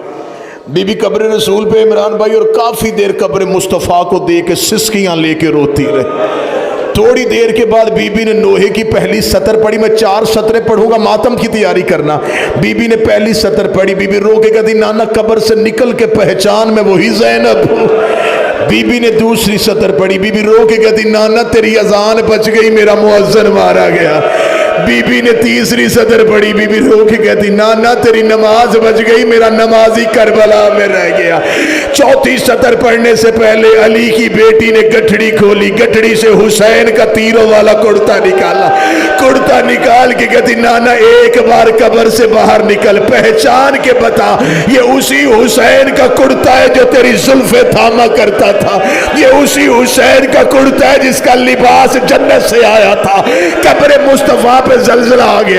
बीबी कब्र रसूल पे इमरान भाई, और काफी देर कब्र मुस्तफ़ा को दे के सिसकियां लेके रोती रही। थोड़ी देर के बाद बीबी ने नोहे की पहली सतर पढ़ी। मैं 4 सतरें पढ़ूंगा, मातम की तैयारी करना। बीबी ने पहली सतर पढ़ी। बीबी रो के कहती, नाना कब्र से निकल के पहचान में वही ज़ैनब हूं। बीबी ने दूसरी सतर पढ़ी। बीबी रो के कहती, नाना तेरी अजान बच गई, मेरा मुअज्जिन मारा गया। बीबी ने तीसरी सतर पढ़ी। बीबी रो के कहती, नाना तेरी नमाज बच गई, मेरा नमाजी करबला में रह गया। चौथी सतर पढ़ने से पहले अली की बेटी ने गठड़ी खोली। गठड़ी से हुसैन का तीरों वाला कुर्ता निकाला। कुर्ता निकाल के कहती, नाना एक बार कब्र से बाहर निकल, पहचान के बता, ये उसी हुसैन का कुर्ता है जो तेरी जुल्फे थामा करता था। ये उसी हुसैन का कुर्ता है जिसका लिबास जन्नत से आया था। कब्र मुस्तफा पे जलजला आ गया।